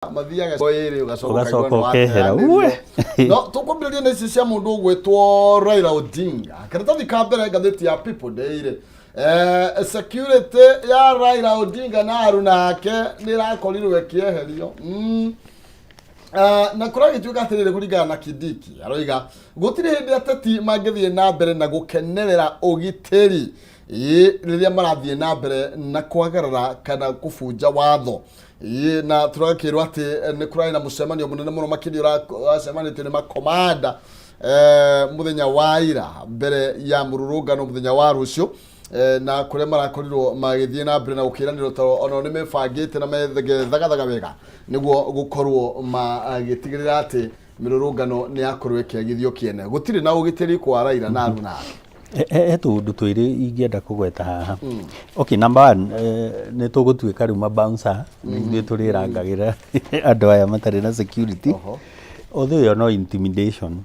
mathiaga koire ugacoka ukehera uwe no tukwambiriria nĩ cia mũndũ ũgwĩtwo Raila Odinga karatathi ka mbere ngathĩti ya People Daily security ya Raila Odinga na aruna ake nĩ ĩrakorirwo ĩkĩeherio na kũrĩa gĩtuĩka atĩrĩrĩ kũringana na Kindiki aroiga gũtirĩ hĩndĩ ateti mangĩthiĩ na mbere na gũkenerera ũgitĩri rĩrĩa marathiĩ na mbere na kwagarara kana kũbunja watho na turakirwo ati nĩ kũrarĩ na mũcemanio mũnene mũno makĩria ũracemanĩtio nĩ makomanda mũthenya wa ira mbere ya mũrũrũngano mũthenya wa rũciũ na kũrĩa marakorirwo magĩthiĩ na mbere na gũkĩranĩrwo to ona nĩ mebangĩte na methagathaga wega nĩguo gũkorwo magĩtigĩrĩra atĩ mĩrũrũngano nĩ yakorwo ĩkĩagithio kĩene gũtirĩ na ũgitĩri kwa Raila na aruna tundu twiri ingĩenda kũgweta haha okay number 1 nĩ tũgũtuĩka rĩu mabouncer nĩ tũrĩrangagĩra andũ aya matarĩ na security although yo no intimidation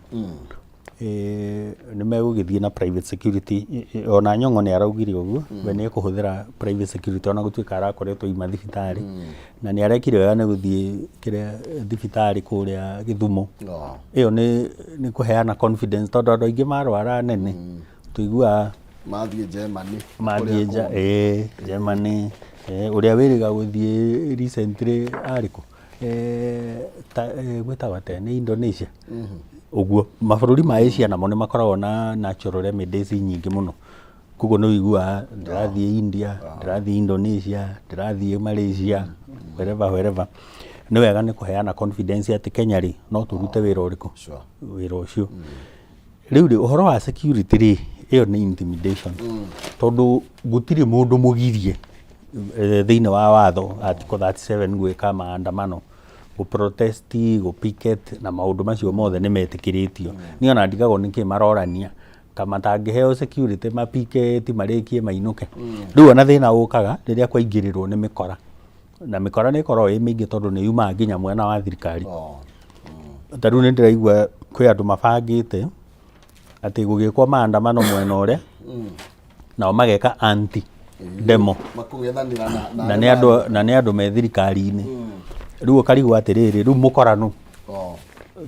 nĩ megũgĩthiĩ na private security ona Nyong'o nĩ araugire ũguo we nĩ kũhũthĩra private security ona gũtuĩka arakoretwo ima thibitarĩ na nĩ arekire wega nĩ gũthiĩ kĩrĩa thibitarĩ kũrĩa Gĩthumo ĩyo nĩ kũheana confidence tondũ andũ aingĩ marwara nene tuigua mathiĩ Germany Germany ũrĩa wĩrĩga gũthiĩ recently arĩkũ gwĩtagwo atĩa nĩ Indonesia ũguo mabũrũri ma Asia namo nĩ makoragwo na natural remedies nyingĩ mũno koguo nĩ wĩiguaga ndĩrathiĩ India ndĩrathiĩ Indonesia ndĩrathiĩ Malaysia wherever nĩ wega nĩ kũheana confidence atĩ Kenya rĩ no tũrute wĩra ũrĩkũ wĩra ũcio rĩu rĩ ũhoro wa security rĩ ĩyo nĩ intimidation tondũ gũtirĩ mũndũ mũgirie thĩinĩ wa watho article 37 gwĩka maandamano gũprotest gũpicket na maũndũ macio mothe nĩ metĩkĩrĩtio niĩ ona ndigagwo nĩkĩ marorania kama tangĩheo security mapicket marĩkie mainũke rĩu ona thĩna ũkaga rĩrĩa kwaingĩrĩrwo nĩ mĩkora na mĩkora nĩ ĩkoragwo ĩ mĩingĩ tondũ nĩ yumaga nginya mwena wa thirikari ta rĩu nĩ ndĩraigua kwĩ andũ mabangĩte atĩ gũgĩkwo maandamano mwena ũrĩa nao mageka anti demo na nĩ andũ me thirikari-inĩ rĩu ũkarigwo atĩrĩrĩ rĩu mũkorano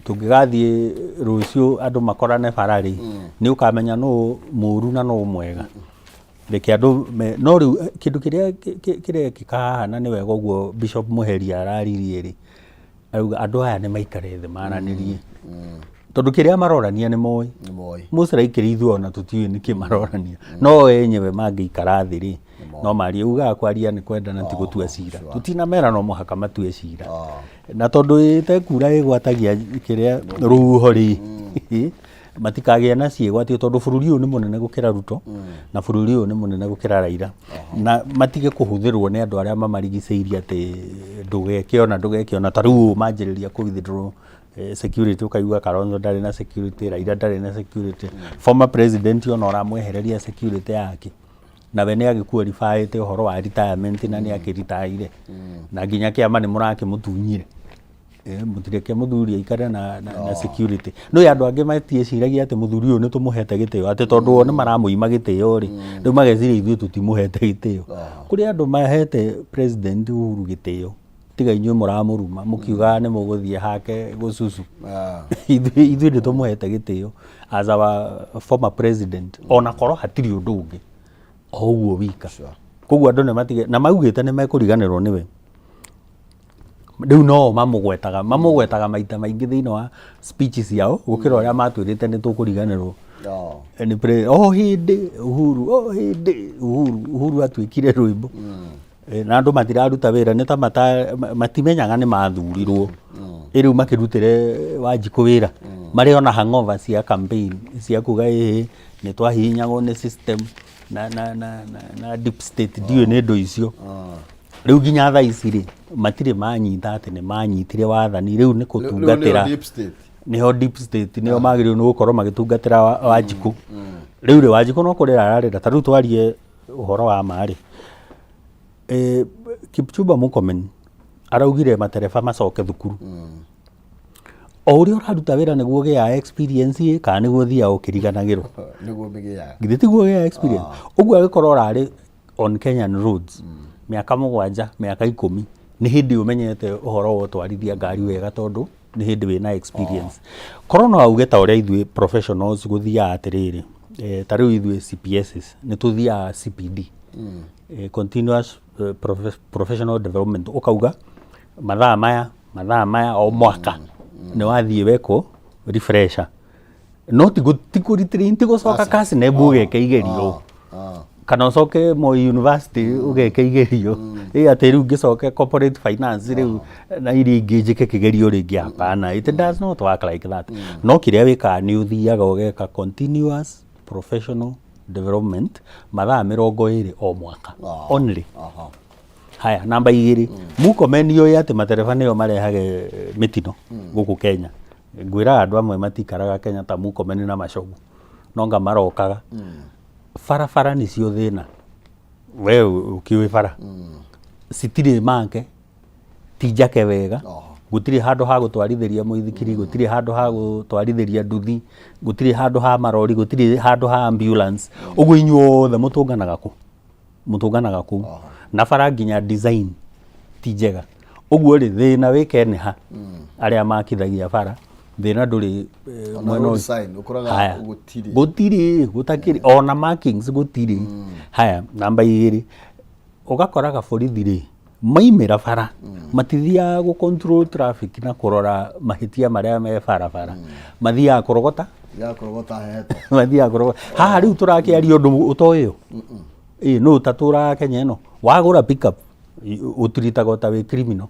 tũngĩgathiĩ rũciũ andũ makorane bararĩ nĩ ũkamenya no mũru na no mwega reke andũ no rĩu kĩndũ kĩrĩa kĩkahana nĩ wega ũguo Bishop Muheria araririe rĩ andũ aya nĩ maikare thĩ maranĩrie tondũ kĩrĩa marorania nĩ moĩ mũciraikĩri ithuĩ ona tũtiũĩ nĩkĩ marorania no enyewe mangĩikara thĩ rĩ no marie ugaga kwaria nĩ kwendana ti gũtua cira tutinamera no mũhaka matue cira na tondũ ĩtekura ĩgwatagia kĩrĩa rũhuho rĩ matikagĩa na ciĩgwatio tondũ bũrũri ũyũ nĩ mũnene gũkĩra Ruto na bũrũri ũyũ nĩ mũnene gũkĩra Raila na matige kũhũthĩrwo nĩ andũ arĩa mamarigicĩirie atĩ ndũgekĩona ta rĩu manjĩrĩria kũwithdraw security ukaigua Kalonzo ndarĩ na security Raila ndarĩ na security former president ona ũramwehereria security yake na we nĩ agĩqualifyĩte ũhoro wa retirement na nĩ akĩritaire na nginya kĩama nĩ mũrakĩmũtunyire mũtireke mũthuri aikare na security no andũ angĩ matieciragia atĩ mũthuri ũyũ nĩ tũmũhete gĩtĩo atĩ tondũ nĩ maramũima gĩtĩo rĩ rĩu mageciria ithuĩ tũtimũhete gĩtĩo kũrĩ andũ mahete president Uhuru gĩtĩo tiga inyuĩ mũramũruma mũkiuga nĩ mũgũthiĩ hake gũcucu ithuĩ nĩ tũmũhete gĩtĩo as our former president ona korwo hatirĩ ũndũ ũngĩ o ũguo wika koguo andũ nĩ matige na maugĩte nĩ mekũriganĩrwo nĩwe rĩu no mamũgwetaga maita maingĩ thĩinĩ wa speeches yao gũkĩra ũrĩa matwĩrĩte nĩ tũkũriganĩrwo hĩndĩ Uhuru atuĩkire rwĩmbo na andũ matiraruta wĩra nĩ ta matimenyaga nĩ mathurirwo rĩu makĩrutĩre Wanjikũ wĩra marĩ ona hangover cia campaign cia kuga nĩ twahihinyagwo nĩ system na deep state ndiũĩ nĩ ndũ icio rĩu nginya thaa ici rĩ matirĩ manyita atĩ nĩ manyitire wathani rĩu nĩ kũtungatĩra nĩho deep state nĩo magĩrĩirwo nĩ gũkorwo magĩtungatĩra Wanjikũ rĩu rĩ Wanjikũ no kũrĩra ararĩra ta rĩu twarie ũhoro wa marĩ Kipchumba Murkomen araugire matereba macoke thukuru o ũrĩa ũraruta wĩra nĩguo gĩa experience kana nĩguo thia ũkĩriganagĩrwo nĩguo mĩgĩa githĩ tiguo gĩa experience ũguo agĩkorwo ararĩ on Kenyan roads mĩaka 7 mĩaka 10 nĩ hĩndĩ ũmenyete ũhoro wa ũtwarithia ngari wega tondũ nĩ hĩndĩ wĩna experience. Korwo no auge ta ũrĩa ithuĩ professionals gũthiaga atĩrĩrĩ, ta rĩu ithuĩ CPSs nĩ tũthiaga CPD, continuous professional development, ũkauga mathaa maya o mwaka nĩ wathiĩ weko refresher, no ti kũritrain, ti gũcoka kasi na ebu ũgeka igerio kana ũcoke Moi University ũgeka igerio atĩ rĩu ngĩcoke corporate finance rĩu na iria ingĩ njĩke kĩgerio rĩngĩ. Hapana, it does not work like that. No kĩrĩa wĩkaga nĩ ũthiaga ũgeka continuous professional development mathaa 20 o mwaka only. Haya, namba 2, Murkomen nĩoĩ atĩ matereba nĩo marehage mĩtino gũkũ Kenya. Ngwĩra andũ amwe matikaraga Kenya ta Murkomen na Macogu, nonga marokaga barabara nĩcio thĩna. We ũkĩũĩ bara citirĩ make, ti njake wega, gũtirĩ handũ ha gũtwarithĩria mũithikiri, gũtirĩ handũ ha gũtwarithĩria nduthi, gũtirĩ handũ ha marori, gũtirĩ handũ ha ambulance. Ũguo inyuothe mũtũnganaga kũu na bara nginya design ti njega. Ũguo rĩ thĩna wĩke nĩ ha arĩa makithagia bara, thĩna ndũrĩ mwena gũtakĩrĩ ona markings gũtirĩ. Haya, namba 2, ũgakoraga borithi rĩ maimĩra bara matithiaga gũ control traffic na kũrora mahĩtia marĩa me barabara, mathiaga kũrogota mathiaga kũrogota. Haha rĩu tũrakĩaria ũndũ ũtoĩ no tatũra Kenya ĩno, wagũra pickup ũtiritaga ta wĩ criminal,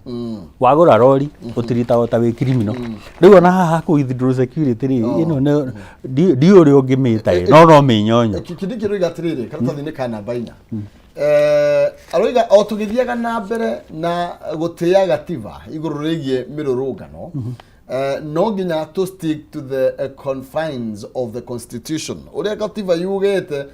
wagũra lori ũtiritaga ta wĩ criminal. Rĩu ona haha kũ withdraw security rĩ ĩno ndio ũrĩa ũngĩmĩta no mĩnyonyo kĩndĩ kĩroiga atĩrĩrĩ karatathi-inĩ ka namba 4 aroiga o tũgĩthiaga na mbere na gũtĩya gatiba igũrũ rĩgiĩ mĩrũrũngano, no nginya to stick to the confines of the constitution ũrĩa gatiba yugĩte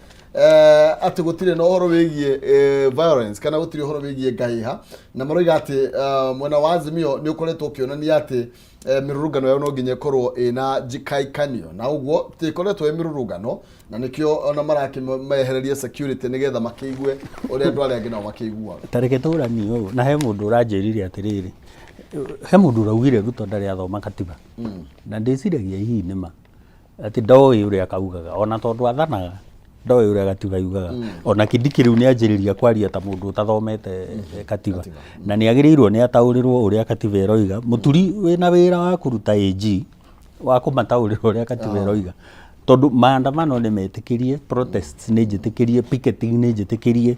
atĩ gũtirĩ na ũhoro wĩgiĩ violence kana gũtirĩ ũhoro wĩgiĩ ngahĩha. Na maroiga atĩ mwena wa Azimio nĩ ũkoretwo ũkĩonania atĩ mĩrũrũngano yao no nginya ĩkorwo ĩna njikaikanio, na ũguo tĩkoretwo mĩrũrũngano na nĩkĩo ona marakĩmehereria security nĩgetha makĩigue ũrĩa andũ arĩa angĩ nao makĩiguaga. Tareke tũrani ũũ, na he mũndũ ũranjĩrire atĩrĩrĩ, he mũndũ ũraugire Ruto ndarĩ athoma katiba, na ndĩciragia hihi nĩma atĩ ndoĩ ũrĩa akaugaga, ona tondũ athanaga ndoĩ ũrĩa gatiba yugaga. Ona Kindiki rĩu nĩ anjĩrĩria kwaria ta mũndũ ũtathomete katiba, na nĩ agĩrĩirwo nĩ ataũrĩrwo ũrĩa katiba ĩroiga. Mũturi wĩna wĩra wa kũruta AG wa kũmataũrĩrwo ũrĩa katiba ĩroiga, tondũ maandamano nĩ metĩkĩrie, protests nĩ njĩtĩkĩrie, picketing nĩ njĩtĩkĩrie,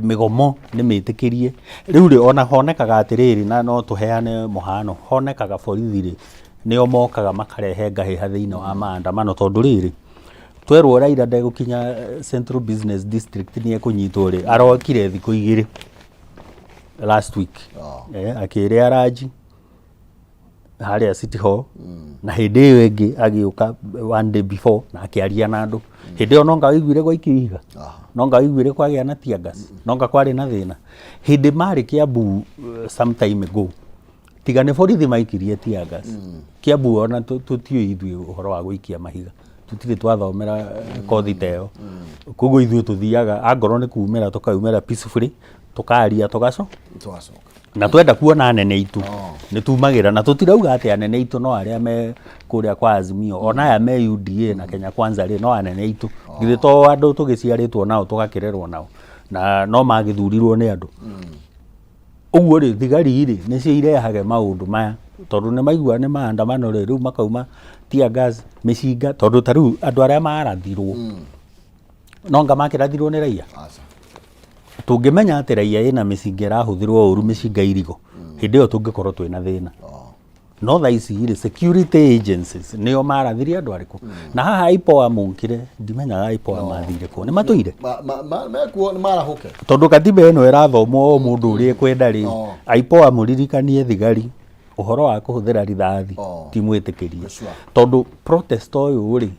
mĩgomo nĩ mĩtĩkĩrie. Rĩu rĩ ona honekaga atĩrĩrĩ, na no tũheane mũhano, honekaga borithi rĩ nĩo mokaga makarehe ngahĩha thĩinĩ wa maandamano, tondũ rĩrĩ twerwo Raila ndegũkinya Central Business District nĩ ekũnyitwo rĩ, arokire thikũ 2 last week akĩrĩa raji harĩa City Hall, na hĩndĩ ĩyo ĩngĩ agĩũka one day before na akĩaria na andũ. Hĩndĩ ĩyo nonga wĩiguire gwaikio ihiga, nonga wĩiguire kwagĩa na tear gas, nonga kwarĩ na thĩna. Hĩndĩ marĩ Kiambu some time ago, tiga nĩ borithi maikirie tear gas Kiambu, ona tũtiũĩ ithuĩ ũhoro wa gũikia mahiga, tũtirĩ twathomera kothi ta ĩyo. Koguo ithuĩ tũthiaga angorwo nĩ kuumĩra tũkaumĩra peacefully, tũkaria tũgacoka na twenda kuona anene itu nĩ tumagĩra, na tũtirauga atĩ anene itu no arĩa me kũrĩa kwa Azimio, ona aya me UDA na Kenya Kwanza rĩ no anene itu, githĩ to andũ tũgĩciarĩtwo nao tũgakĩrerwo nao na no magĩthurirwo nĩ andũ. Ũguo rĩ thigari rĩ nĩcio irehage maũndũ maya, tondũ nĩ maigua nĩ maandamano rĩu makauma tear gas, mĩcinga, tondũ ta rĩu andũ arĩa marathirwo nonga makĩrathirwo nĩ raia. Tũngĩmenya atĩ raia ĩna mĩcinga ĩrahũthĩrwo ũru, mĩcinga irigo, hĩndĩ ĩyo tũngĩkorwo twĩna thĩna. No thaa ici rĩ security agencies nĩo marathirie andũ arĩkũ, na haha IPOA mũnkire ndimenyaga IPOA mathire kũ, nĩ matũire mekuo nĩ marahũke, tondũ katiba ĩno ĩrathomwo mũndũ ũrĩa kwenda rĩ. IPOA mũririkanie thigari ũhoro wa kũhũthĩra rithathi ti mwĩtĩkĩrie, tondũ protest ũyũ rĩ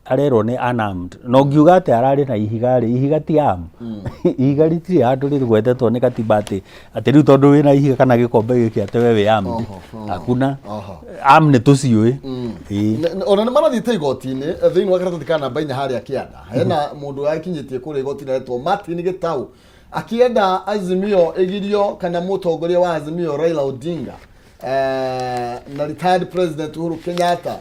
arerwo nĩ unarmed, no ngiuga atĩ ararĩ na ihiga rĩ, ihiga ti arm, ihiga rĩtirĩ handũ rĩgwetetwo nĩ katiba atĩ rĩu tondũ wĩna ihiga kana gĩkombe gĩkĩ atĩ we wĩ armed. Hakuna arm nĩ tũciũĩ. Ona nĩ marathiĩte igoti-inĩ thĩinĩ wa karatathi ka namba 4 harĩa Kĩanda, hena mũndũ akinyĩtie kũrĩa igoti-inĩ aretwo Martin Gĩtaũ akienda Azimio egirio kana mutongoria wa Azimio Raila Odinga na retired president Uhuru Kenyatta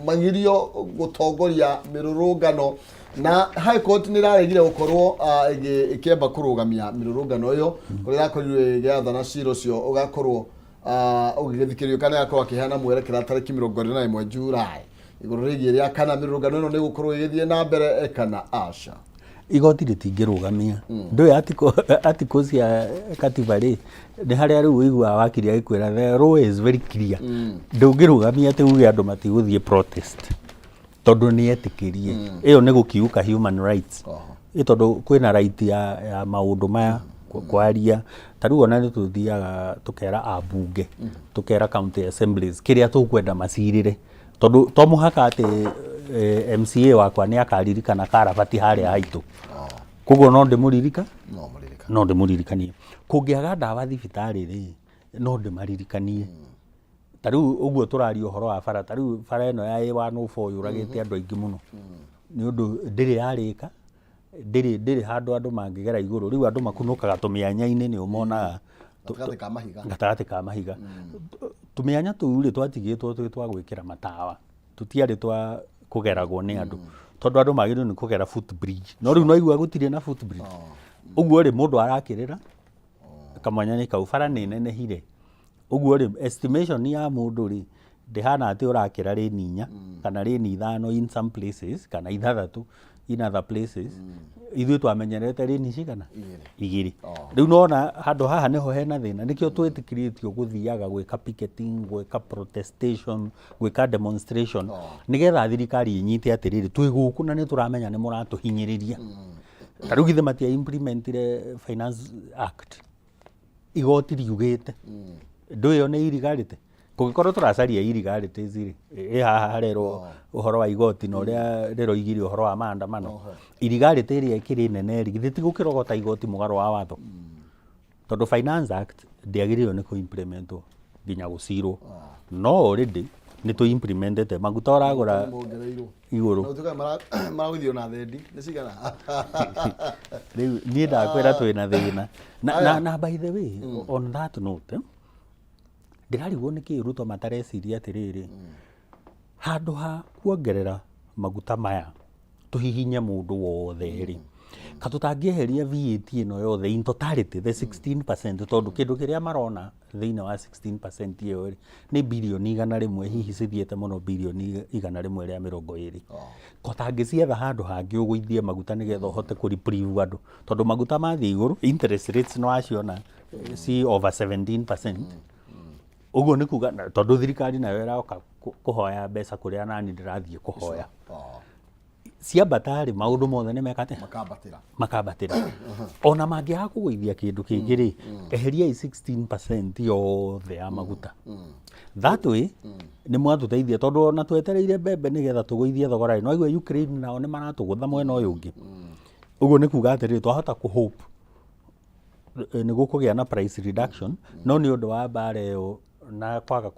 magirio gutongoria mirurungano na high court ni raregire gukorwo ikiamba kurugamia mirurungano yo kuria korirwe giathana ciro cio ugakorwo ugithikiriyo kana yakorwo akihana mwerekera tariki 21 Julai iguru rigi ria kana mirurungano ino ni gukorwo igithie na mbere kana aca igoti ritingĩrũgamia ndũĩ article cia katiba rĩ nĩ harĩa rĩu ũigua wakiri agĩkwĩra the law is very clear ndũngĩrũgamia atĩ uge andũ matigũthiĩ protest tondũ nĩ etĩkĩrie ĩyo nĩ gũkiuka human rights tondũ kwĩna right ya maũndũ maya kwaria tarĩu ona nĩ tũthiaga tũkera ambunge tũkera county assemblies kĩrĩa tũkwenda macirĩre tondũ to mũhaka atĩ MCA wakwa nĩ akaririkana karabati harĩa haitũ koguo no ndĩmũririkanie kũngĩaga ndawa thibitarĩ rĩ no ndĩmaririkanie tarĩu ũguo tũraria ũhoro wa bara tarĩu bara ĩno ya A104 yũragĩte andũ aingĩ mũno nĩ ũndũ ndĩrĩ yarĩka ndĩrĩ handũ andũ mangĩgera igũrũ rĩu andũ makunũkaga tũmĩanya-inĩ nĩ ũmonaga gatagatĩ ka mahiga tũmĩanya tũu rĩ twatigĩtwo twĩ twa gwĩkĩra matawa tũtiarĩ twa kugeragwo nĩ andũ tondũ andũ magĩrĩirwo nĩ kũgera footbridge no rĩu no igua gũtirĩ na footbridge ũguo rĩ mũndũ arakĩrĩra kamwanya-inĩ kau bara nĩ nenehire ũguo rĩ estimation ya mũndũ rĩ ndĩhana atĩ ũrakĩra rĩni 4 kana rĩni 5 in some places kana 6 in other places ithuĩ twamenyerete rĩni cigana 2 rĩu nona handũ haha nĩho hena thĩna nĩkĩo twĩtĩkĩrĩtio gũthiaga gwĩka picketing gwĩka protestation gwĩka demonstration nĩgetha thirikari inyite atĩrĩrĩ twĩ gũkũ na nĩ tũramenya nĩ mũratũhinyĩrĩria tarĩu githĩ matia implementire finance act igoti riugĩte ndũ ĩyo nĩ irigarĩte kũngĩkorwo tũracaria irigarities rĩ haha harerwo ũhoro wa igoti na ũrĩa rĩroigire ũhoro wa maandamano irigarity ĩrĩa ĩkĩrĩ nene githĩ ti gũkĩrogota igoti mũgarũ wa watho tondũ finance act ndĩagĩrĩirwo nĩ kũ-implementwo nginya gũcirwo no already nĩ tũ-implementete maguta ũragũra igũrũ maragũthio na thendi nĩ cigana rĩu niĩ ndakwĩra twĩna thĩna na by the way on that note ndĩrarigwo nĩkĩ Ruto matareciria atĩrĩrĩ handũ ha kuongerera maguta maya tũhihinye mũndũ wothe rĩ katũtangĩeheria VAT ĩno yothe in totality the 16% tondũ kĩndũ kĩrĩa marona thĩinĩ wa 16% ĩyo rĩ nĩ birioni 100 hihi cithiĩte mũno birioni 100 rĩa 20 kotangĩcietha handũ hangĩ ũgũithie maguta nĩgetha ũhote kũreprieve andũ tondũ maguta mathiĩ igũrũ interest rates no aciona si over 17%. Ũguo nĩ kuga tondũ thirikari nayo ĩroka kũhoya mbeca kũrĩa nani ndĩrathiĩ kũhoya ciambatarĩ maũndũ mothe nĩ mekate makambatĩra ona mangĩaga kũgũithia kĩndũ kĩngĩ rĩ eheria 16% yothe ya maguta that way nĩ mwatũteithia tondũ ona twetereire mbembe nĩgetha tũgũithie thogora no aigua Ukraine nao nĩ maratũgũtha mwena ũyũ ũngĩ ũguo nĩ kuga atĩrĩ twahota kũhope nĩ gũkũgĩa na price reduction no nĩ ũndũ wa mbara ĩyo na kwaga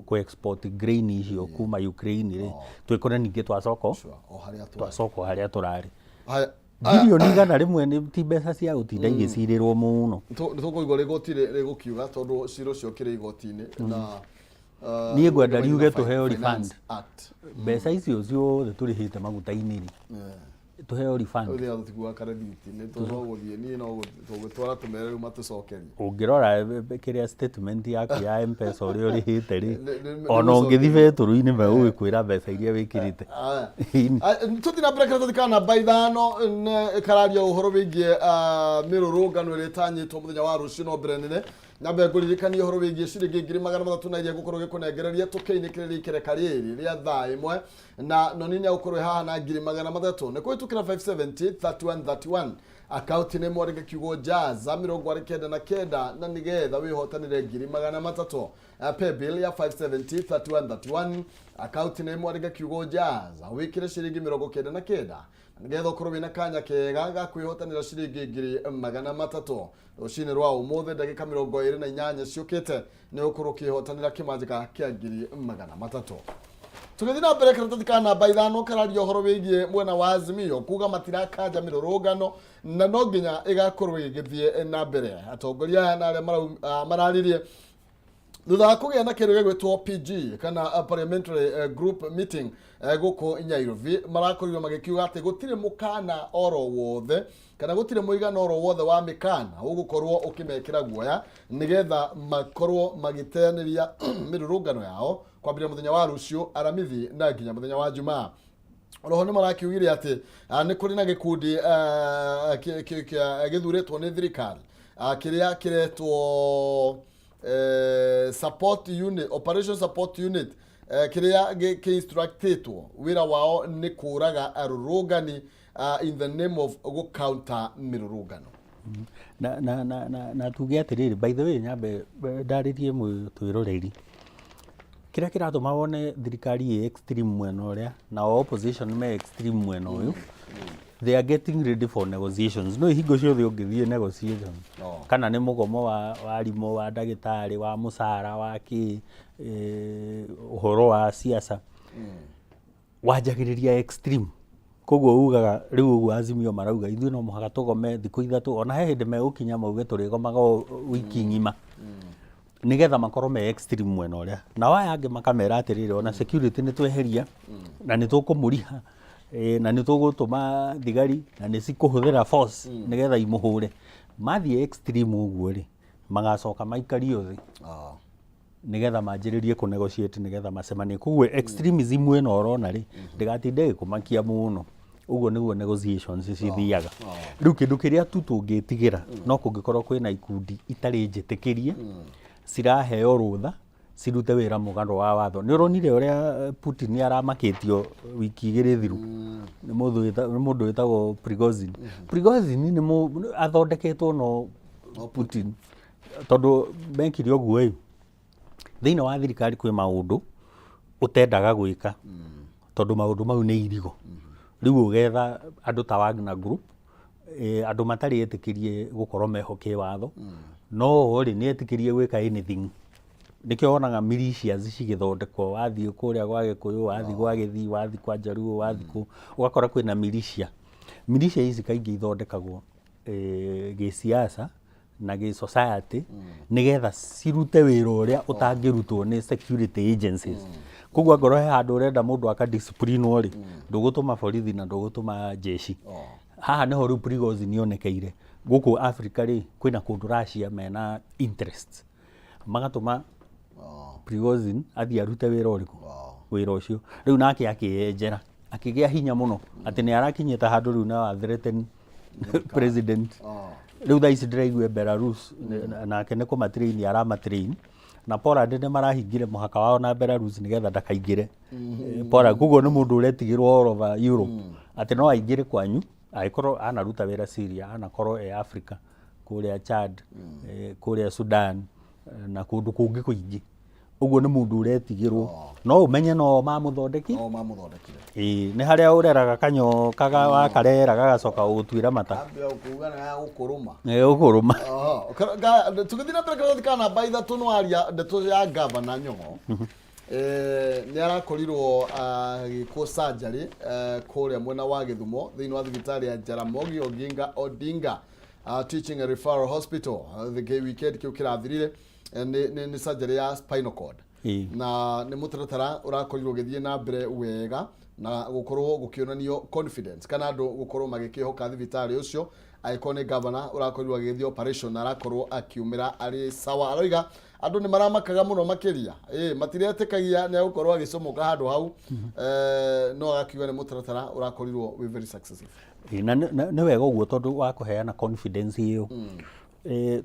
ku-export grain icio kuma Ukraine rĩ twĩkore ningĩ twacoka harĩa tũrarĩ birioni 100 ti mbeca cia gũtinda igĩcirĩrwo mũno nĩ tũkũigua rĩgũkiuga tondũ ciro cio kĩrĩ igoti-inĩ na niĩ ngwenda riuge tũheo refund mbeca icio ciothe tũrĩhĩte maguta-inĩ rĩ tuheo refund ũngĩrora kĩrĩa statement yaku ya M-Pesa ũrĩa ũrĩhĩte rĩ ona ũngĩthiĩ betũrũ-inĩ megũgĩkwĩra mbeca iria wĩkĩrĩte tũthiĩ na mbere kĩrĩa tũthikana namba 5 ĩkararia ũhoro wĩgiĩ mĩrũrũngano ĩrĩa ĩtanyĩtwo mũthenya wa rũciũ no mbere nene nyambe ngũririkania ũhoro wĩgiĩ ciringi 300 na iria gũkorwo gĩkũnengereria tũkĩinĩkĩrĩria ikereka rĩrĩ rĩa thaa ĩmwe na nonini agũkorwo haha na 300 nĩ kũhĩtũkĩra 570 3131 akaunti nĩ mwarĩka kiugo jaza 29 na nĩgetha wĩhotanĩre 300 paybill ya 570 3131 akaunti nĩ mwarĩka kiugo jaza wĩkĩre ciringi 99 nĩgetha ũkorwo wĩna kanya kega ga kwĩhotanĩra ciringi 300 rũcinĩ rwa ũmũthĩ ndagĩka 28 ciũkĩte nĩ ũkorwo ũkĩhotanĩra kĩmanjĩka kĩa 300 tugithina mbere karatathi ka namba 5 kararia horo wigie mwena wa Azimio kuga matirakaja mirurungano na no nginya igakorwo igithie na mbere atongoria na aria mararirie thutha wa kũgĩa na kĩrĩgĩ gwĩtwo PG kana parliamentary group meeting gũkũ Nyairobi marakorirwo magĩkiuga atĩ gũtirĩ mũkana oro wothe kana gũtirĩ mũigana oro wothe wa mĩkana ũgũkorwo ũkĩmekĩra guoya nĩgetha makorwo magĩteanĩria mĩrũrũngano yao kwambĩrĩria mũthenya wa rũciũ aramithi na nginya mũthenya wa Jumaa. Roho nĩ marakiugire atĩ nĩ kũrĩ na gĩkundi gĩthurĩtwo nĩ thirikari kĩrĩa kĩretwo support unit, operation support unit kiria ki-instructĩtwo wĩra wao nĩ kũraga arũrũngani in the name of go counter mirurungano. Na tuge atĩrĩrĩ, by the way nyambe ndarĩrie mwĩroreri kĩrĩa kĩratũma wone thirikari ĩ extreme mwena ũrĩa na opposition me extreme mwena ũyũ. They are getting ready for negotiations. No hingo ciothe ũngĩthiĩ negotiation kana nĩ mũgomo wa arimũ wa ndagĩtarĩ wa mũcara wa ũhoro wa siasa wanjagĩrĩria extreme. Koguo ugaga rĩu ũguo Azimio marauga ithuĩ no mũhaka tũgome thikũ ithatũ ona he hĩndĩ megũkinya mauge tũrĩgomaga wiki ng'ima nigetha makorwo me extreme mwena ũrĩa. Nao aya angĩ makamera atĩrĩrĩ ona security nĩ tweheria na nĩ tũkũmũriha na nĩ tũgũtũma thigari na nĩ cikũhũthĩra force nigetha imũhũre. Mathiĩ extreme ũguo rĩ magacoka maikario thĩ nigetha manjĩrĩrie kũ negotiate nigetha macemanie. Koguo extremism ĩno ũrona rĩ ndĩgatinde ĩkũmakia mũno. Ũguo nĩguo negotiations cithiaga. Rĩu kĩndũ kĩrĩa tu tũngĩtigĩra no kũngĩkorwo kwĩna ikundi itarĩ njĩtĩkĩrie ciraheo rũtha cirute wĩra mũgarũ wa watho. Nĩ ũronire ũrĩa Putin aramakĩtio wiki igĩrĩ thiru nĩ mũndũ wĩtagwo Prigozhin. Prigozhin nĩ athondeketwo no Putin tondũ mekire ũguo ĩ thĩinĩ wa thirikari kwĩ maũndũ ũtendaga gwĩka tondũ maũndũ mau nĩ irigo. Rĩu ũgetha andũ ta Wagner Group andũ matarĩ etĩkĩrie gũkorwo mehoke watho no rĩ nĩ etĩkĩrie gwĩka anything. Nĩkĩo wonaga militias cigĩthondekwo wathiĩ kũrĩa gwa Gĩkũyũ wathiĩ gwa Gĩthii wathiĩ kwa Jaruo wathiĩ ũgakora kwĩna militia. Militia ici kaingĩ ithondekagwo gĩsiasa na gĩ-society nigetha cirute wĩra ũrĩa ũtangĩrutwo nĩ security agencies. Koguo ngoro he handũ ũrenda mũndũ akadisciplinwo rĩ ndũgũtũma borithi na ndũgũtũma jeshi. Haha nĩho rĩu Prigozhin nĩonekeire. Gũkũ Africa rĩ kwĩna kũndũ Russia mena interest magatũma Prigozhin athiĩ arute wĩra ũrĩkũ wĩra ũcio. Rĩu nake akĩyenjera akĩgĩa hinya mũno atĩ nĩ arakinyĩte handũ rĩu na threaten president. Rĩu thaa ici ndĩraigua Belarus nake nĩ kũmatrain aramatrain na Poland nĩ marahingire mũhaka wao na Belarus nigetha ndakaingĩre Poland. Koguo nĩ mũndũ ũretigĩrwo all over Europe atĩ no aingĩre kwanyu agĩkorwo anaruta wĩra Syria anakorwo Africa kũrĩa Chad kũrĩa Sudan na kũndũ kũngĩ kũingĩ. Ũguo nĩ mũndũ ũretigĩrwo no ũmenye no mamũthondeki nĩ harĩa ũreraga kanyoka wakarera gagacoka gũtuĩra mata ũkũrũma. Tũgĩthiĩ na mbere karathi ka namba 3 nĩwaria ndeto ya gavana Nyong'o nĩ arakorirwo agĩkwo surgery kũrĩa mwena wa Gĩthumo thĩinĩ wa thibitarĩ ya Jaramogi Odinga Teaching and Referral Hospital. The weekend kĩu kĩrathirire ni surgery ya spinal cord na nĩ mũtaratara ũrakorirwo gĩthiĩ na mbere wega na gũkorwo gũkĩonanio confidence kana andũ gũkorwo magĩkĩhoka thibitarĩ ũcio agĩkorwo nĩ governor ũrakorirwo agĩthiĩ operation arakorwo akiumĩra arĩ sawa. Aroiga andũ nĩ maramakaga mũno makĩria matiretĩkagia nĩ agũkorwo agĩcomoka handũ hau no agakiuga nĩ mũtaratara ũrakorirwo wĩ very successful. Na nĩ wega ũguo tondũ wa kũheana confidence ĩyo.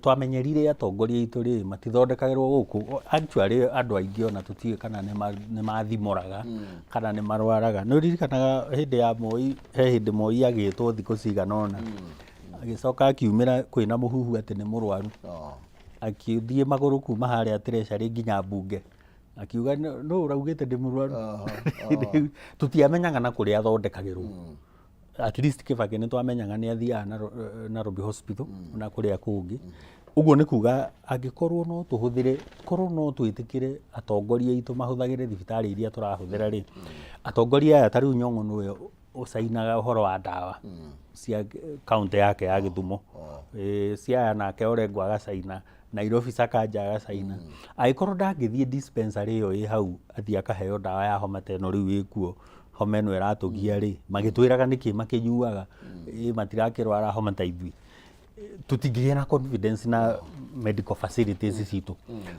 Twamenyerire atongoria aitũ rĩ matithondekagĩrwo gũkũ. Actually andũ aingĩ ona tũtiĩ kana nĩ mathimoraga kana nĩ marwaraga. Nĩ ũririkanaga hĩndĩ ya Moi he hĩndĩ Moi agĩtwo thikũ cigana ũna agĩcoka akiumĩra kwĩna mũhuhu atĩ nĩ mũrwaru akĩthiĩ magũrũ kuma harĩa treasury nginya mbunge akiuga no ũraugĩte ndĩ mũrwaru. Tutiamenyaga na kũrĩa athondekagĩrwo. At least Kibaki nĩ twamenyaga nĩ athiaga Nairobi hospital na kũrĩa kũngĩ Uguo nĩ kuga angĩkorwo no tũhũthĩre korwo no twĩtĩkĩre atongoria aitũ mahũthagĩre thibitarĩ iria tũrahũthĩra rĩ, atongoria aya ta rĩu Nyong'o nĩwe ũcainaga ũhoro wa ndawa cia kaunti yake ya Gĩthumo, Siaya nake Orengo agacaina, Nairobi Sakaja agacaina. Angĩkorwo ndangĩthiĩ dispensary ĩyo ĩ hau athiĩ akaheo ndawa ya homa ta ĩno rĩu ĩkuo, homa ĩno ĩratũgia rĩ, magĩtwĩraga nĩkĩ makĩnyuaga matirakĩrwara homa ta ithuĩ, tũtingĩgĩa na confidence na medical facilities citũ.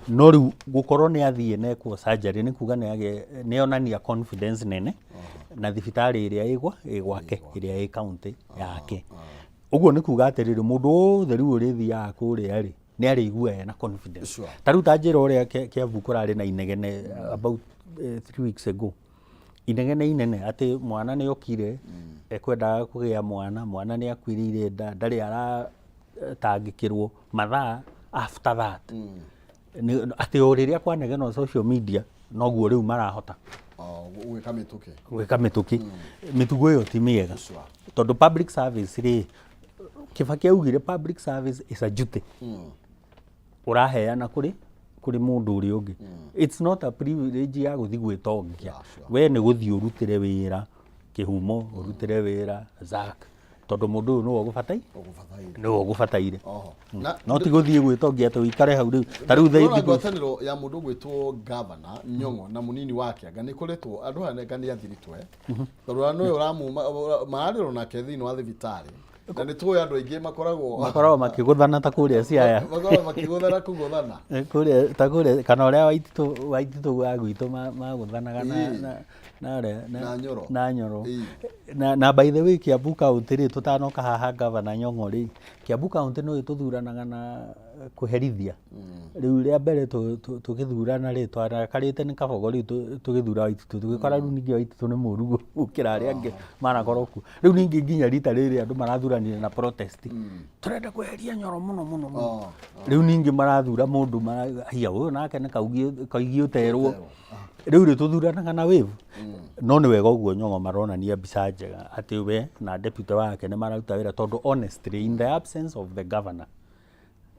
No rĩu gũkorwo nĩ athiĩ nekwo surgery nĩ kuga nĩ onania confidence nene na thibitarĩ ĩrĩa ĩ gwake ĩrĩa ĩ kaunti yake. Ũguo nĩ kuga atĩrĩrĩ, mũndũ wothe rĩu ũrĩthiaga kũrĩa rĩ nĩ arĩigua ena confidence. Ta rĩu ta njĩra ũrĩa Kiambu kũrarĩ na inegene about 3 weeks ago, inegene inene atĩ mwana nĩ okire ekwendaga kũgĩa mwana nĩ akuĩrĩire nda, ndarĩ aratangĩkĩrwo mathaa after that. Atĩ o rĩrĩa kwanegenwo social media noguo rĩu marahota gwĩka mĩtũkĩ. Mĩtugo ĩyo ti mĩega tondũ public service rĩ, Kibaki augire public service is a duty. Ũraheana kũrĩ mũndũ ũrĩa ũngĩ. It's not a privilege ya gũthiĩ gwĩtongia. We nĩ gũthiĩ ũrutĩre wĩra Kihumo, ũrutĩre wĩra Zak, tondũ mũndũ ũyũ nĩwe ũgũbataire. No ti gũthiĩ gwĩtongia atĩ ũikare hau rĩu. Ta rĩu ngwatanĩro ya mũndũ gwĩtwo governor Nyong'o na mũnini wake anga nĩ kũrĩtwo andũ aya nĩ athiritwe, tondũ nĩwe ũramuma mararĩrwo nake thĩinĩ wa thibitarĩ. Na nĩ tũĩ andũ aingĩ makoragwo makĩgũthana ta kũrĩa Siaya, makoragwo makĩgũthana kũrĩa ta kũrĩa kana ũrĩa Waititũ wa gwitũ magũthanaga na Nyoro. Na by the way Kiambu County rĩ, tũtanoka haha Governor Nyong'o rĩ, Kiambu County no ĩtũthuranaga na kũherithia. Rĩu rĩa mbere tũgĩthurana rĩ, twarakarĩte nĩ Kabogo rĩu tũgĩthura Waititũ, tũgĩkora rĩu ningĩ Waititũ nĩ mũru gũkĩra arĩa angĩ manakorwo kuo. Rĩu ningĩ nginya rita rĩrĩ andũ marathuranire na protest, tũrenda kweheria Nyoro mũno. Rĩu ningĩ marathura mũndũ marahia ũyũ nake nĩ kaigi ũterwo. Rĩu rĩ tũthuranaga na wave. No nĩ wega ũguo Nyong'o maronania mbica njega atĩ we na deputy wake nĩ mararuta wĩra, tondũ honestly in the absence of the governor,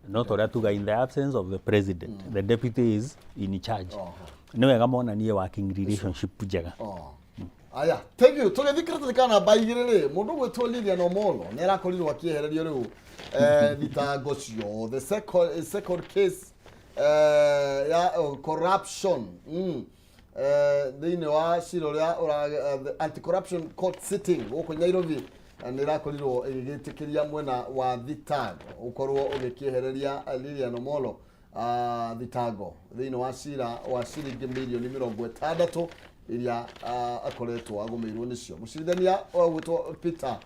not ũrĩa tuga in the absence of the president, the deputy is in charge. Nĩ wega monanie working relationship njega. Aya, thank you. Tũgĩthikĩra tũthikana baigĩrĩ rĩ, mũndũ gwĩtwo Lilian Omolo nĩ arakorirwo akĩehererio rĩu thitango cio. The second case ya corruption thĩinĩ wa cira ũrĩa anti-corruption court sitting gũkũ Nairobi nĩ ĩrakorirwo ĩgĩgĩtĩkĩria mwena wa thitango ũkorwo ũgĩkĩehereria Lilian Omolo thitango thĩinĩ wa cira wa ciringi mirioni 60 iria akoretwo agũmĩirwo nĩcio. Mũcirithania gwĩtwo Peter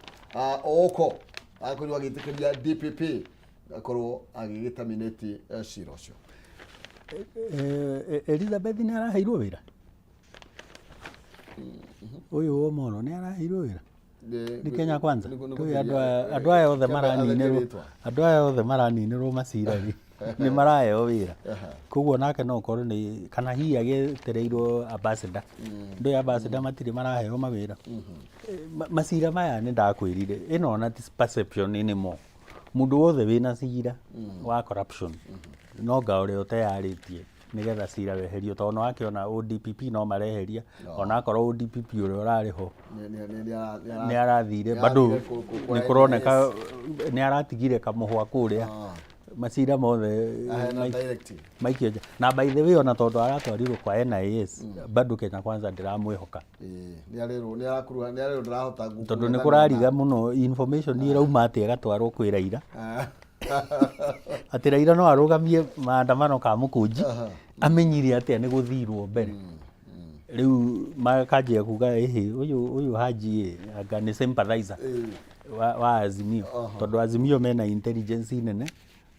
Oko akorirwo agĩtĩkĩria DPP akorwo agĩgĩtaminate cira ũcio. Elizabeth nĩ araheirwo wĩra ũyũ Omolo nĩ araheirwo wĩra nĩ Kenya Kwanza. Andũ aya othe maraninĩrwo macira nĩ maraheo wĩra, koguo nake no ũkorwo nĩ kana hihi agĩtereirwo ambassador. Ndũĩ ambassador matirĩ maraheo mawĩra. Macira maya nĩ ndakwĩrire ĩno na perception nĩ mo mũndũ wothe wĩna cira wa corruption no nga ũrĩa ũteyarĩtie nĩgetha cira weherio, tondũ wakĩona ODPP no mareheria, ona akorwo ODPP ũrĩa ũrarĩ ho nĩ arathire bado nĩ kũroneka nĩ aratigire kamũhwa kũrĩa macira mothe maikio nja. Na by the way ona tondũ aratwarirwo kwa NIS bado Kenya Kwanza ndiramwĩhoka, tondũ nĩ kũrariga mũno information ĩrauma atĩ agatwarwo kwĩ Raila atĩ Raila no arũgamie maandamano ka mũkũnji amenyire atĩa nĩ gũthirwo mbere. Rĩu makanjia kuga ũyũ Haji anga nĩ sympathizer wa Azimio, tondũ Azimio mena intelligence nene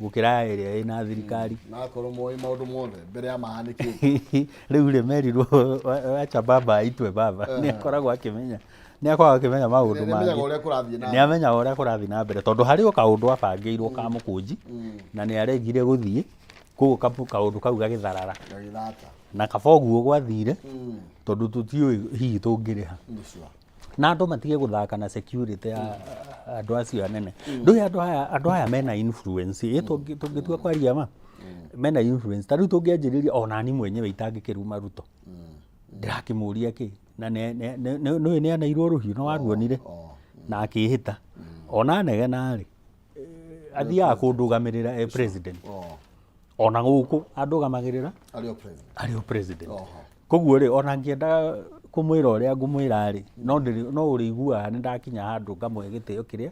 gũkĩra ĩrĩa ĩna thirikari na akorwo moĩ maũndũ mothe mbere ya mahanĩkĩte. Rĩu rĩ merirwo acha baba aitwe baba nĩ akoragwo akĩmenya maũndũ mangĩ, nĩ amenyaga ũrĩa kũrathiĩ na mbere, tondũ harĩ o kaũndũ abangĩirwo ka mũkũnji na nĩ aregire gũthiĩ koguo kaũndũ kau gagĩtharara na kaba ũguo gwathire tondũ tũtiũĩ hihi tũngĩrĩha. na andu matige guthaka na security ya andu acio anene ndu andu aya mena influence tungitua kwaria ma mena influence tariu tungianjiriria ona ni mwenyewe itangikiruma Ruto ndirakimuria ki na ne anairwo ruhiu no waruonire na akihita ona nege nari athia kundugamirira president ona guku andugamagirira ario president koguo ri ona ngienda kumwira uria ngumwira ri no urigua ni ndakinya handu ngamwe gitio kiria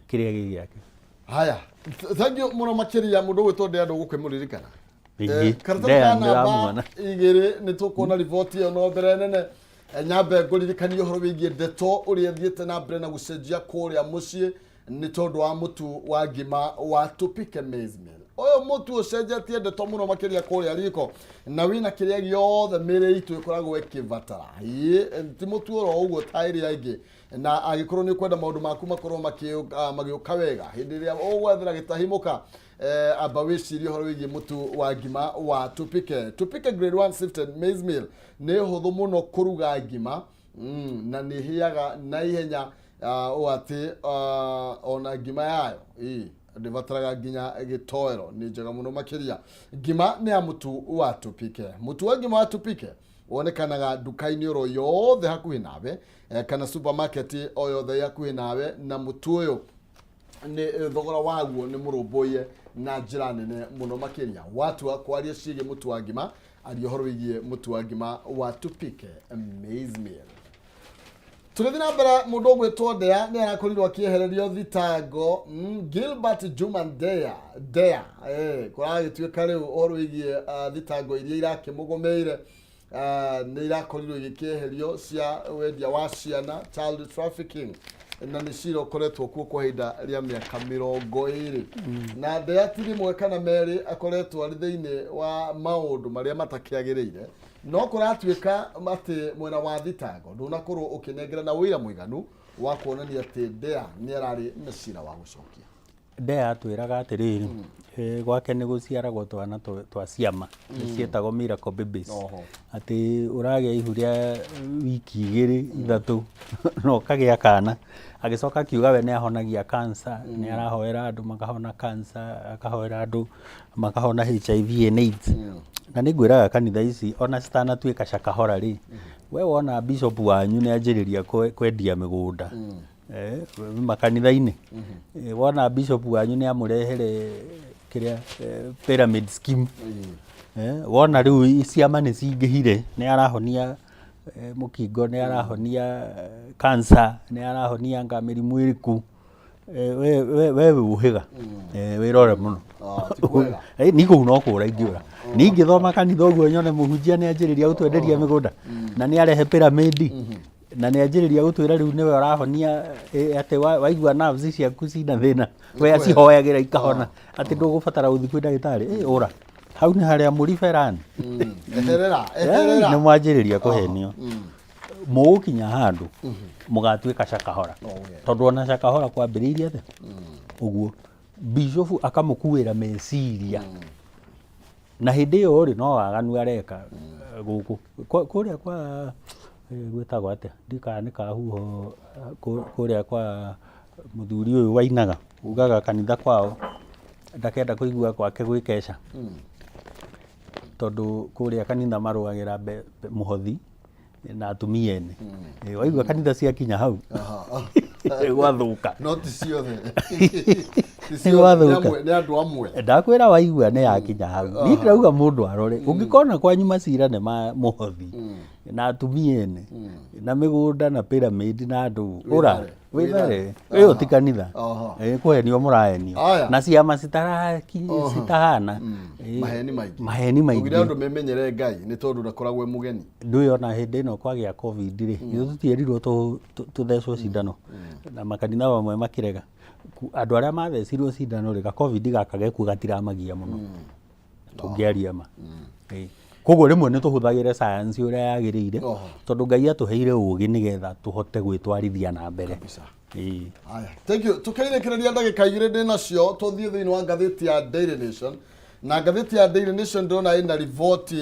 giake haya thank you muno makiria mundu gwitwo andu gukwimuririkana karatathi igiri ni tukuona report iyo no mbere nene nyambe nguririkanio horo wigie ndeto uria thiete na mbere na gucenjia kuria mucii ni tondu wa mutu wa ngima wa tupike maize meal oyo mutu ucenjetie ndeto muno makiria kuria riko na wina kiria giothe mire itu ikoragwo ikivatara ti mutu oro uguo tairi aingi na agikorwo ni kwenda maundu maku makorwo magiuka wega hindi ria ugwethera gitahimuka aba wicirie horo wigie mutu wa ngima wa tupike grade 1 sifted maize meal ni huthu muno kuruga ngima na ni hiaga na ihenya ati ona ngima yayo ndivataraga nginya gitoero ni njega muno makiria ngima ni ya mutu wa ngima wa tupike wonekanaga duka-ini oro yothe hakuhi nawe kana supermarket o yothe hakuhi nawe na mutu uyu ni thogora waguo ni murumbuye na njira nene muno makiria watu akwaria ciige mutu wa ngima ario horo wigie mutu wa ngima wa tupike maize meal Tulithi na mbere mundu gwitwo Ndea ni arakorirwo akiehererio thitango Gilbert Juma Ndea kuragituika riu horo wigie thitango iria irakimugomeire ni irakorirwo igikieherio cia wendia wa ciana child trafficking na ni ciro koretwo kuo kwa hinda ria miaka 20 na Ndea tiri mwekana meri akoretwo ari thiini wa maundu maria matakiagirire no kuratuika ati mwena wa thitango ndunakorwo ukinengera na wira muiganu wa kuonania ati Ndea ni arari na cira wa gucokia Ndea atwiraga atiriri gwake ni guciaragwo twana twa ciama cietagwo miracle babies ati uragia ihuria wiki 2-3 no kagia kana agicoka kiuga we ni ahonagia cancer ni arahoera andu makahona cancer akahoera andu makahona HIV and AIDS na ningwiraga kanitha ici ona citanatuika cakahora ri we wona bishop wanyu ni anjiriria kwendia migunda makanitha-ini wona bishop wanyu ni amurehere kiria pyramid scheme wona riu ciama ni cingihire ni arahonia mukingo ni arahonia cancer ni arahonia ngamirimu iriku we uhiga wirore muno niku no kura ingiura ningi thoma kanitha uguo nyone muhunjia ni anjiriria gutwenderia migunda na ni arehe pyramid na ni anjiriria gutwira riu niwe arahonia ati waigua nerves ciaku cina thina we acihoyagira ikahona ati ndugubatara uthi kwi ndagitari ura hau ni haria muriferani eherera ni mwanjiriria kuhenio mugukinya handu mugatuika cakahora tondu ona cakahora kwambiriria the uguo bishop akamukuira meciria na hindi iyo ri no waganu areka guku kuria kwa gwetagwo atia ndikanika huho kuria kwa muthuri uyu wainaga ugaga kanitha kwao ndakenda kuigua kwake gwikesha tondu kuria kanitha maruagira muhothi na atumia ene waigua kanitha cia kinya hau gwathuka no ti ciothe ni andu amwe ndakwira waigua ni yakinya hau ni ndirauga mundu arore ungikona kwanyu macira ne ma muhothi na atumia ene na migunda na pyramid na andu ura withare uyo ti kanitha kuhenio murahenio na ciama citahana maheni maingi ugira andu memenyere Ngai ni tondu ndakoragwo mugeni nduyona hindi no kwagia covid ri tutierirwo tuthecwo cindano na makanitha bamwe makirega andu aria mathecirwo cindano ri covid gakagekuo gatiramagia muno tungiaria ma koguo rimwe ni tuhuthagira science uria yagirire tondu Ngai atuheire ugi nigetha tuhote gwitwarithia na mbere aya thank you tukairekereria ndagika igire ndinacio tuthie thiini wa ngathiti ya Daily Nation na ngathiti ya Daily Nation ndona ina report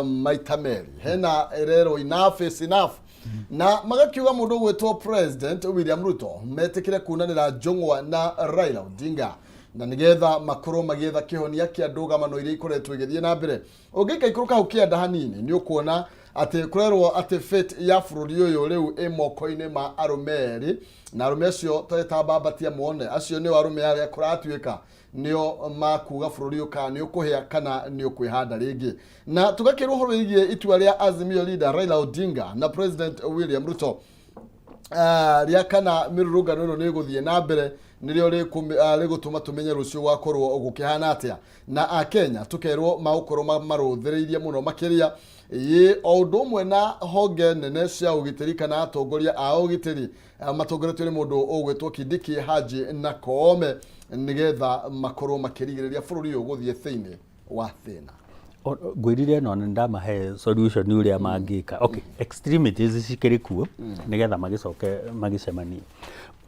maita meri hena erero enough is enough na magakiuga mundu gwetwo President William Ruto metikire kunanira njungwa na Raila Odinga na nigetha makoro magietha kihonia kia ndũgamano iria ikoretwo igithie na mbere. Ũngĩka ikũrũka ũkĩenda hanini ni ũkuona atĩ kurerwo atĩ fate ya bũrũri ũyũ rĩu ĩ moko-inĩ ma arũme erĩ, na arũme acio twetambambatia mone acio nĩ arũme arĩa kũratuĩka nĩo makuga bũrũri ũka nĩ ũkũhĩa kana nĩ ũkwĩhanda rĩngĩ. Na tugakĩrwo ũhoro wĩgiĩ itua rĩa Azimio leader Raila Odinga na President William Ruto rĩa kana mĩrũrũngano ĩno nĩ ĩgũthiĩ na mbere nĩrĩo rĩgũtũma tũmenye rũciũ gwakorwo gũkĩhana atĩa, na Akenya tũkerwo magũkorwo marũthĩrĩirie mũno makĩria o ũndũ ũmwe na honge nene cia ũgitĩri kana atongoria a ũgitĩri matongoretio nĩ mũndũ ũgwĩtwo Kindiki Haji na Koome nigetha makorwo makĩrigĩrĩria bũrũri ũyũ gũthiĩ thĩinĩ wa thĩna. Ngwĩrire no ndamahe solution ũrĩa mangĩka. Okay, extremities cikĩrĩ kuo nigetha magĩcoke magĩcemanie.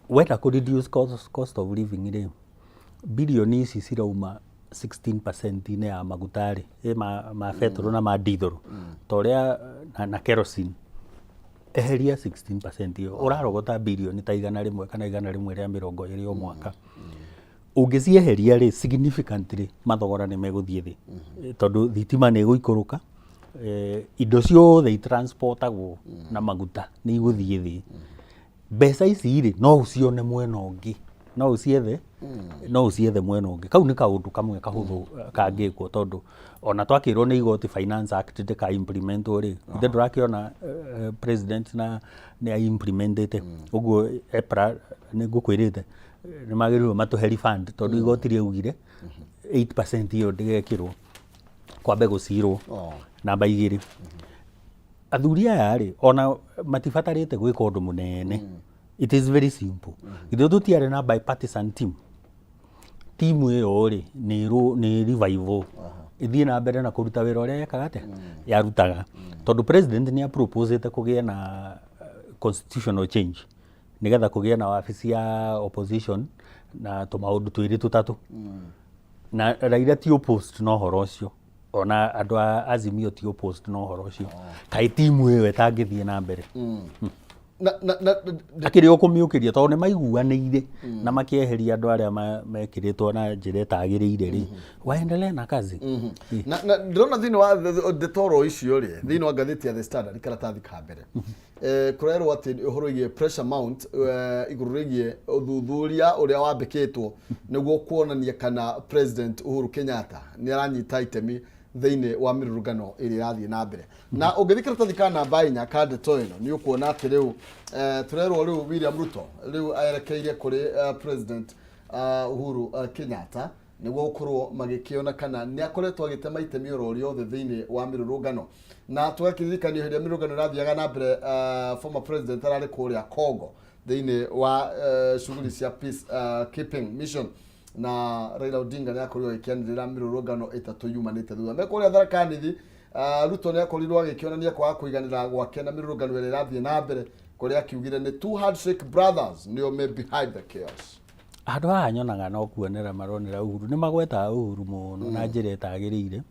Wenda kũ reduce cost of living rĩ, bilioni ici cirauma 16% ya maguta rĩ, ma petrol na ma diesel ta ũrĩa na kerosene, eheria 16% iyo ũrarogota bilioni ta 100 kana 120 o mwaka. Ũngĩcieheria rĩ, significantly mathogora nĩ megũthiĩ thĩ, tondũ thitima nĩ ĩgũikũrũka, indo ciothe itransportagwo na maguta nĩ igũthiĩ thĩ. Mbeca ici rĩ no ũcione mwena ũngĩ, no ũciethe mwena ũngĩ. Kau nĩ kaũndũ kamwe kahũthũ kangĩkwo, tondũ ona twakĩrwo nĩ igoti Finance Act ndĩka implementwo rĩ, ithe ndũrakĩona president na nĩ implementete. Ũguo EPRA nĩ ngũkwĩrĩte nĩ magĩrĩirwo matũhe refund, tondũ igoti rĩaugire 8% iyo ndĩgekĩrwo, kwambe gũcirwo namba 2. Athuri aya rĩ ona matibatarĩte gwĩka ũndũ mũnene. It is very simple. Ithuĩ tũtiarĩ na bipartisan team. Timu ĩyo rĩ nĩ revival, ithiĩ na mbere na kũruta wĩra ũrĩa yekaga atĩa yarutaga, tondũ president nĩ aproposete kũgĩe na constitutional change nigetha kũgĩe na wabici ya opposition na tũmaũndũ twĩrĩ tũtatũ. Na Raila ti opposed no horo ũcio, ona andũ a Azimio ti opposed no horo ũcio. Kaĩ timu ĩyo ĩtangĩthiĩ na mbere akĩrĩ o kũmĩũkĩria, tondũ nĩ maiguanĩire na makĩeheria andũ arĩa mekĩrĩtwo na njĩra ĩtagĩrĩire rĩ, waendelee na kazi. Na ndĩrona thĩinĩ wa ndetoro icio rĩ, thĩinĩ wa ngathĩti ya The Standard karatathi ka mbere kũrerwo atĩ ũhoro wĩgiĩ pressure mount igũrũ rĩgiĩ ũthuthuria ũrĩa wambĩkĩtwo nĩguo kuonania kana President Uhuru Kenyatta nĩ aranyita itemi thĩinĩ wa mĩrũrũngano ĩrĩa ĩrathiĩ na mbere. Na ũngĩthii karatathi ka namba 4 ka ndeto ĩno nĩ ũkuona atĩ rĩu tũrerwo rĩu William Ruto rĩu aerekeire kũrĩ President Uhuru Kenyatta nĩguo gũkorwo magĩkĩona kana nĩ akoretwo agĩtema itemi oro rĩothe thĩinĩ wa mĩrũrũngano. Na tũgakĩririkanio hĩndĩ ĩrĩa mĩrũrũngano ĩrathiaga na mbere, former president ararĩ kũrĩa Congo thĩinĩ wa shughuli cia peace keeping mission, na Raila Odinga nĩ akorirwo agĩkĩanĩrĩra mĩrũrũngano ĩtatũ yumanĩte thutha. Mekũrĩa Tharaka-Nithi, Ruto nĩ akorirwo agĩkĩonania kwaga kũiganĩra gwake na mĩrũrũngano ĩrĩa ĩrathiĩ na mbere, kũrĩa akiugire nĩ two handshake brothers nĩo me behind the chaos. Andũ aya nyonaga no kuonera maronera Uhuru, nĩ magwetaga Uhuru mũno na njĩra ĩtagĩrĩire,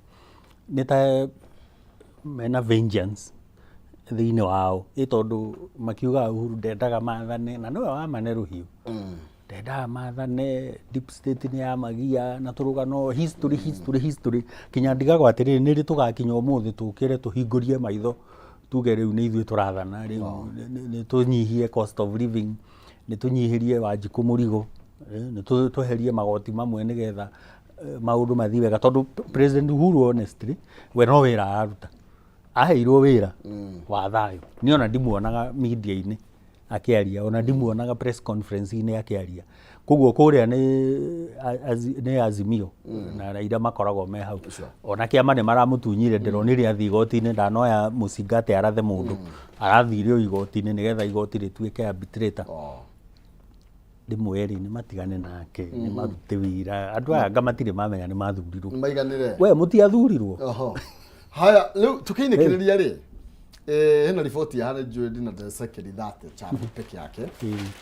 nĩ ta mena vengeance thĩinĩ wao, tondũ makiuga Uhuru ndendaga maathane, na nĩwe wamane rũhiũ. Ndendaga maathane, deep state nĩ yamagia na tũrũgano history kinya ndigagwo atĩrĩrĩ nĩrĩ tũgakinya ũmũthĩ tũkĩre tũhingũrie maitho tuge rĩu nĩ ithuĩ tũrathana, rĩu nĩ tũnyihie cost of living, nĩ tũnyihirie Wanjikũ mũrigo, nĩ tweherie magoti mamwe nigetha maũndũ mathiĩ wega, tondũ President Uhuru honestly we no wĩra aruta, aheirwo wĩra wa thayũ. Niĩ ona ndimuonaga media-inĩ akĩaria, ona ndimuonaga press conference-inĩ akĩaria. Koguo kũrĩa nĩ Azimio na Raila makoragwo me hau. Ona kĩama nĩ maramũtunyire, ndĩronire athiĩ igoti-inĩ, ndanoya mũcinga atĩ arathe mũndũ, arathire igoti-inĩ nigetha igoti rĩtuĩke arbitrator. Ndĩmweri nĩ matigane nake, nĩ marute wĩra. Andũ aya anga matirĩ mamenya nĩ mathurirwo. Maiganĩre. We mũtiathurirwo. Haya, rĩu tũkĩinĩkĩrĩria rĩ, hena riboti ya hana njũĩ ndina ndecekeri thate chapu peke yake.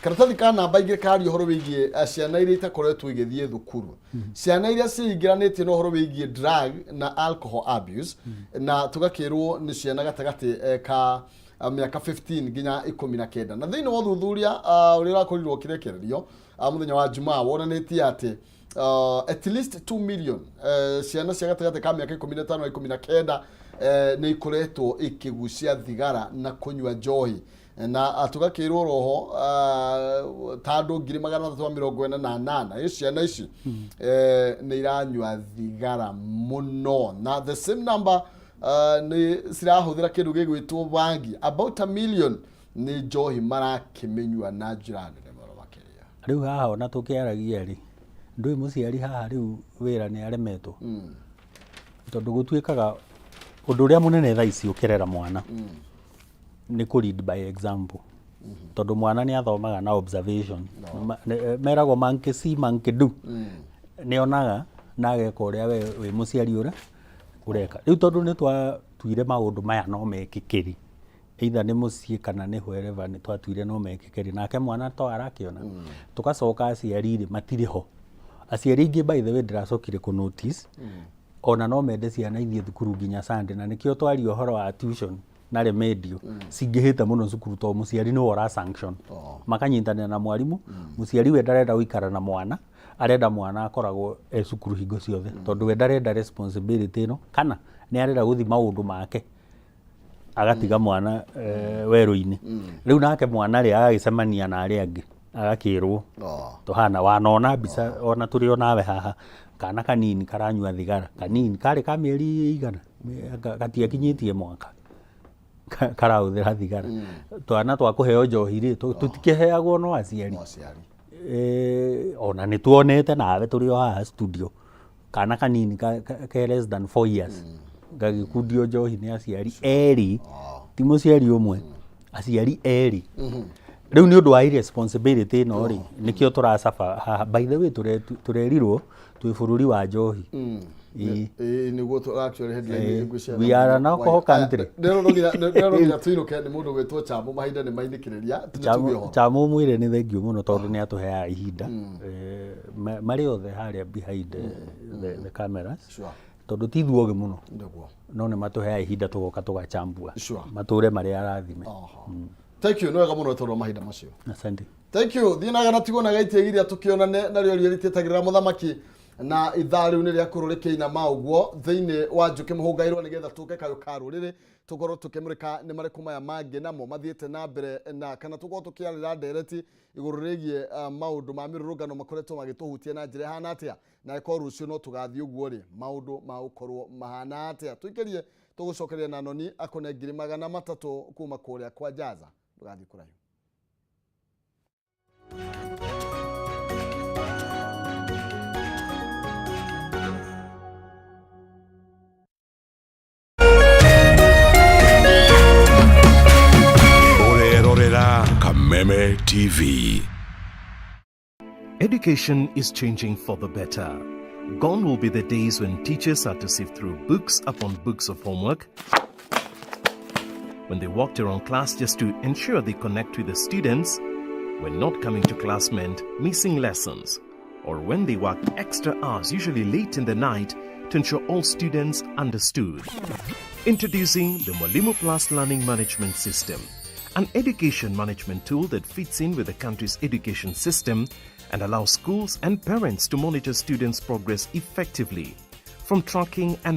Karatathi ka namba 2 kari ũhoro wĩgiĩ ciana iria itakoretwo igĩthiĩ thukuru. Ciana iria ciĩingĩranĩtie na ũhoro wĩgiĩ drug na alcohol abuse, na tũgakĩrwo nĩ ciana gatagatĩ ka mĩaka 15 nginya 19 na thĩinĩ wa ũthuthuria ũrĩa ũrakorirwo ũkĩrekererio mũthenya wa Jumaa wonanĩtie atĩ at least 2 million ciana cia gatagatĩ ka mĩaka 15 na 19 nĩ ikoretwo ikĩgucia thigara na kũnyua njohi na tugakĩrwo roho ta andũ 348 ciana ici nĩ iranyua thigara mũno na the same number nĩ cirahũthĩra kĩndũ gĩgwĩtwo bangi about 1 million nĩ njohi marakĩmenyua na njĩra nene mũno makĩria. Rĩu haha ona tũkĩaragia rĩ ndũĩ mũciari haha rĩu wĩra nĩ aremetwo tondũ gũtuĩkaga ũndũ ũrĩa mũnene thaa ici ũkĩrera mwana nĩ kũ lead by example tondũ mwana nĩ athomaga na observation meragwo monkey see monkey do nĩ onaga na ageka ũrĩa we wĩ mũciari ũreka rĩu tondũ nĩ twatuire maũndũ maya no mekĩkĩri either nĩ mũciĩ kana nĩ wherever nĩ twatuire no mekĩkĩri nake mwana to arakĩona tũgacoka aciari matirĩ ho aciari ingĩ by the way ndĩracokire kũ notice ona no mende ciana ithiĩ thukuru nginya Sunday na nĩkĩo twari ũhoro wa tuition na remedio cingĩhĩte mũno cukuru to mũciari nĩ ora sanction makanyitanĩra na mwarimũ mũciari we ndarenda gũikara na mwana arenda mwana akoragwo cukuru hingo ciothe tondũ we ndarenda responsibility ĩno kana nĩ arenda gũthi maũndũ make agatiga mwana werũ-inĩ rĩu nake mwana rĩ agagĩcemania na arĩa angĩ agakĩrwo tũhana wanona mbica ona tũrĩ onawe haha kana kanini karanyua thigara kanini karĩ ka mĩeri igana gatiakinyĩtie mwaka karahũthĩra thigara twana twa kũheo njohi rĩ tũtikĩheagwo no aciari ona nĩ tuonete nawe tũrĩ o haha studio kana kanini ka less than 4 years gagĩkundio njohi nĩ aciari erĩ ti mũciari ũmwe aciari erĩ rĩu nĩ ũndũ wa irresponsibility ĩno rĩ nĩkĩo tũracafa haha by the way tũrerirwo twĩ bũrũri wa njohi nĩguo actually headline ngwĩciria we are an alcohol country nĩrũgia tuinuke nĩ mũndũ gwĩtwo Chamũ mahinda nĩ mainĩkĩrĩria Chamũ mwĩre nĩ thengiũ mũno tondũ nĩ atũheaga ihinda marĩ othe harĩa behind the cameras tondũ ti ithuogĩ mũno no nĩ matũheaga ihinda tũgoka tũgachambua matũre marĩa arathime. Thank you no wega mũno tondũ mahinda macio. Asante. Thank you thinaga na tigona gaitĩgiria tukionane na rĩo rĩtĩtagĩrĩra mũthamaki na ithaa rĩu nĩ rĩa kũrũrĩkĩina maũguo thĩinĩ wa njũkĩ mũhũngairwo nĩgetha tũke kayo karũrĩrĩ tũkorwo tũkĩmũrĩka nĩ marĩkũ maya mangĩ namo mathiĩte na mbere na kana tũkorwo tũkĩarĩra ndereti igũrũ rĩgiĩ maũndũ ma mĩrũrũngano makoretwo magĩtũhutia na njĩra ihana atĩa na ĩkorwo rũciũ no tũgathiĩ ũguo rĩ maũndũ ma gũkorwo mahana atĩa tũikĩrie tũgũcokeria na noni akone 300 kuma kũrĩa kwa Jaza ndũgathiĩ kũraihu. Kameme TV. Education is changing for the better. Gone will be the days when teachers had to sift through books upon books of homework, when they walked around class just to ensure they connect with the students, when not coming to class meant missing lessons, or when they worked extra hours, usually late in the night, to ensure all students understood. Introducing the Mwalimu Plus Learning Management System, an education management tool that fits in with the country's education system and allows schools and parents to monitor students' progress effectively, from tracking and